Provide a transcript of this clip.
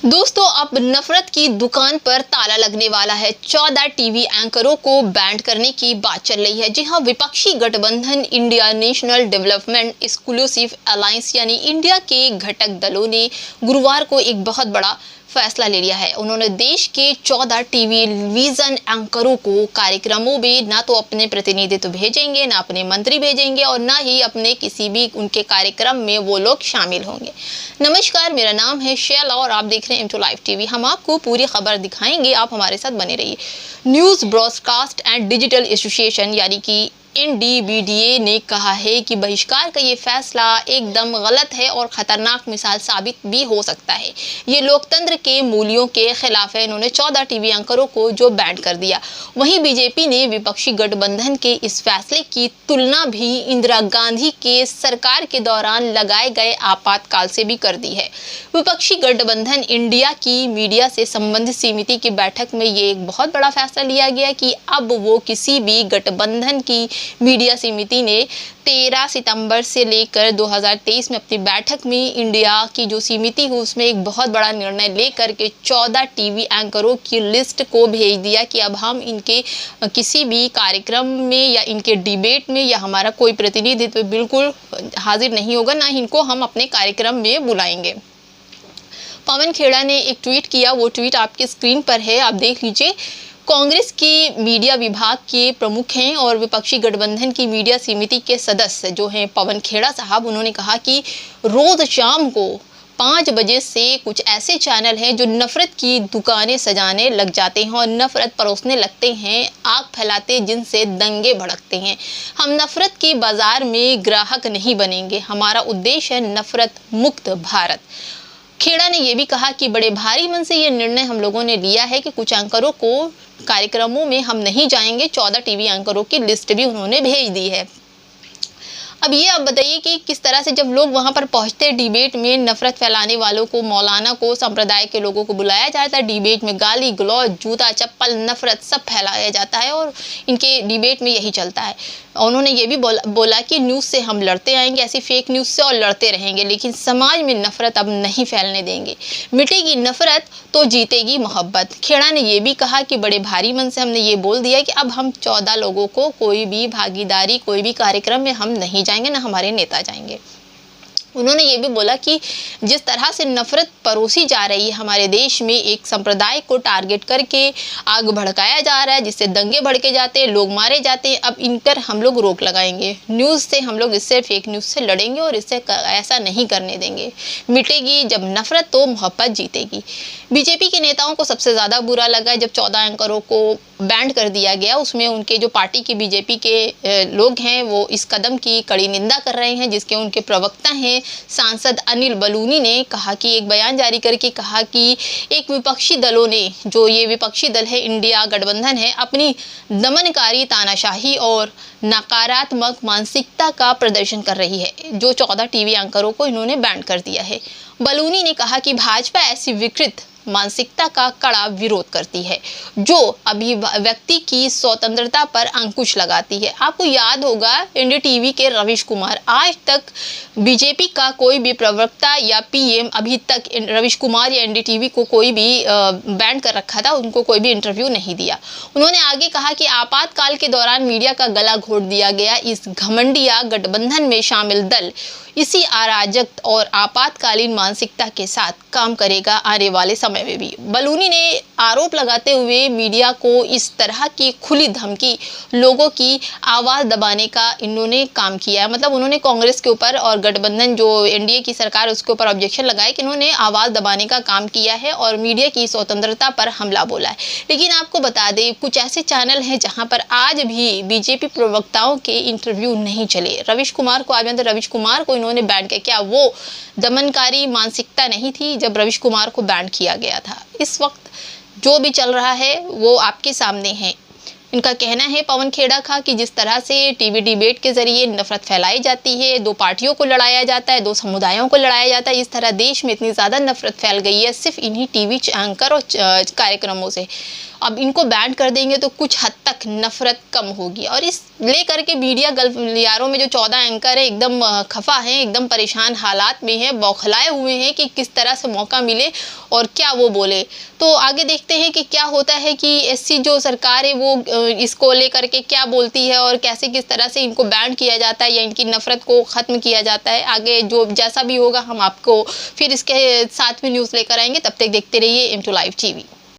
दोस्तों, अब नफरत की दुकान पर ताला लगने वाला है। 14 टीवी एंकरों को बैंड करने की बात चल रही है। जी हां, विपक्षी गठबंधन India national development exclusive alliance यानी इंडिया के घटक दलों ने गुरुवार को एक बहुत बड़ा फैसला ले लिया है। उन्होंने देश के 14 टेलीविजन एंकरों को कार्यक्रमों में ना तो अपने प्रतिनिधित्व भेजेंगे, ना अपने मंत्री भेजेंगे और ना ही अपने किसी भी उनके कार्यक्रम में वो लोग शामिल होंगे। नमस्कार, मेरा नाम है शैला और आप देख रहे हैं M2 लाइव टीवी। हम आपको पूरी खबर दिखाएंगे, आप हमारे साथ बने रहिए। News broadcast and digital association यानी कि NDBDA ने कहा है कि बहिष्कार का ये फैसला एकदम गलत है और खतरनाक मिसाल साबित भी हो सकता है। ये लोकतंत्र के मूल्यों के खिलाफ है। इन्होंने 14 टीवी एंकरों को जो बैंड कर दिया। वहीं बीजेपी ने विपक्षी गठबंधन के इस फैसले की तुलना भी इंदिरा गांधी के सरकार के दौरान लगाए गए आपातकाल से भी कर दी है। विपक्षी गठबंधन इंडिया की मीडिया से संबंधित समिति की बैठक में ये एक बहुत बड़ा फैसला लिया गया कि अब वो किसी भी गठबंधन की मीडिया समिति ने 13 सितंबर से लेकर 2023 में अपनी बैठक में इंडिया की जो समिति है उसमें एक बहुत बड़ा निर्णय लेकर के 14 टीवी एंकरों की लिस्ट को भेज दिया कि अब हम इनके किसी भी कार्यक्रम में या इनके डिबेट में या हमारा कोई प्रतिनिधित्व बिल्कुल हाजिर नहीं होगा, ना इनको हम अपने कार्यक्रम में बुलाएंगे। पवन खेड़ा ने एक ट्वीट किया, वो ट्वीट आपकी स्क्रीन पर है, आप देख लीजिए। कांग्रेस के मीडिया विभाग के प्रमुख हैं और विपक्षी गठबंधन की मीडिया समिति के सदस्य जो हैं पवन खेड़ा साहब, उन्होंने कहा कि रोज शाम को 5 बजे से कुछ ऐसे चैनल हैं जो नफरत की दुकानें सजाने लग जाते हैं और नफरत परोसने लगते हैं, आग फैलाते जिनसे दंगे भड़कते हैं। हम नफरत के बाजार में ग्राहक नहीं बनेंगे, हमारा उद्देश्य है नफरत मुक्त भारत। खेड़ा ने यह भी कहा कि बड़े भारी मन से यह निर्णय हम लोगों ने लिया है कि कुछ एंकरों को कार्यक्रमों में हम नहीं जाएंगे। 14 टीवी एंकरों की लिस्ट भी उन्होंने भेज दी है। अब ये आप बताइए कि किस तरह से जब लोग वहां पर पहुंचते, डिबेट में नफरत फैलाने वालों को, मौलाना को, संप्रदाय के लोगों को बुलाया जाता है। डिबेट में गाली गलौज, जूता चप्पल, नफरत सब फैलाया जाता है और इनके डिबेट में यही चलता है। उन्होंने ये भी बोला कि न्यूज़ से हम लड़ते आएंगे, ऐसी फेक न्यूज़ से, और लड़ते रहेंगे, लेकिन समाज में नफरत अब नहीं फैलने देंगे। मिटेगी नफरत तो जीतेगी मोहब्बत। खेड़ा ने यह भी कहा कि बड़े भारी मन से हमने ये बोल दिया कि अब हम 14 लोगों को कोई भी भागीदारी, कोई भी कार्यक्रम में हम नहीं जाएंगे, ना हमारे नेता जाएंगे। उन्होंने ये भी बोला कि जिस तरह से नफरत परोसी जा रही है हमारे देश में, एक संप्रदाय को टारगेट करके आग भड़काया जा रहा है, जिससे दंगे भड़के जाते हैं, लोग मारे जाते हैं, अब इन पर हम लोग रोक लगाएंगे। न्यूज़ से हम लोग इससे, फेक न्यूज़ से लड़ेंगे और इससे ऐसा नहीं करने देंगे। मिटेगी जब नफरत तो मोहब्बत जीतेगी। बीजेपी के नेताओं को सबसे ज़्यादा बुरा लगा जब 14 एंकरों को बैंड कर दिया गया। उसमें उनके जो पार्टी के बीजेपी के लोग हैं वो इस कदम की कड़ी निंदा कर रहे हैं, जिसके उनके प्रवक्ता हैं सांसद अनिल बलूनी ने कहा कि एक बयान जारी करके कहा कि एक विपक्षी दलों ने, जो ये विपक्षी दल है इंडिया गठबंधन है, अपनी दमनकारी तानाशाही और नकारात्मक मानसिकता का प्रदर्शन कर रही है। जो 14 टीवी एंकरों को इन्होंने बैंड कर दिया है। बलूनी ने कहा कि भाजपा ऐसी विकृत मानसिकता का कड़ा विरोध करती है जो अभिव्यक्ति की स्वतंत्रता पर अंकुश लगाती है। आपको याद होगा NDTV के रवीश कुमार, आज तक बीजेपी का कोई भी प्रवक्ता या PM अभी तक रवीश कुमार या NDTV को कोई भी बैन कर रखा था, उनको कोई भी इंटरव्यू नहीं दिया। उन्होंने आगे कहा कि आपातकाल के दौरान मीडिया का गला घोट दिया गया इस घमंडिया गठबंधन में शामिल दल इसी अराजक और आपातकालीन मानसिकता के साथ काम करेगा आने वाले समय में भी। बलूनी ने आरोप लगाते हुए मीडिया को इस तरह की खुली धमकी, लोगों की आवाज़ दबाने का इन्होंने काम किया है। मतलब उन्होंने कांग्रेस के ऊपर और गठबंधन जो NDA की सरकार है उसके ऊपर ऑब्जेक्शन लगाया कि इन्होंने आवाज़ दबाने का काम किया है और मीडिया की स्वतंत्रता पर हमला बोला है। लेकिन आपको बता दें, कुछ ऐसे चैनल हैं जहाँ पर आज भी बीजेपी प्रवक्ताओं के इंटरव्यू नहीं चले। रवीश कुमार को, आप रवीश कुमार को इन्होंने बैन किया। क्या वो दमनकारी मानसिकता नहीं थी जब रवीश कुमार को बैन किया गया था? इस वक्त जो भी चल रहा है वो आपके सामने है। इनका कहना है पवन खेड़ा का कि जिस तरह से टीवी डिबेट के जरिए नफरत फैलाई जाती है, दो पार्टियों को लड़ाया जाता है, दो समुदायों को लड़ाया जाता है, इस तरह देश में इतनी ज़्यादा नफरत फैल गई है सिर्फ इन्हीं टीवी एंकर और कार्यक्रमों से। अब इनको बैन कर देंगे तो कुछ हद तक नफरत कम होगी। और इस लेकर के मीडिया गलियारों में जो 14 एंकर है एकदम खफा हैं, एकदम परेशान हालात में हैं, बौखलाए हुए हैं कि किस तरह से मौका मिले और क्या वो बोले। तो आगे देखते हैं कि क्या होता है कि ऐसी जो सरकार है वो इसको लेकर के क्या बोलती है और कैसे किस तरह से इनको बैन किया जाता है या इनकी नफरत को ख़त्म किया जाता है। आगे जो जैसा भी होगा हम आपको फिर इसके साथ में न्यूज़ लेकर आएंगे। तब तक देखते रहिए M2 लाइव TV।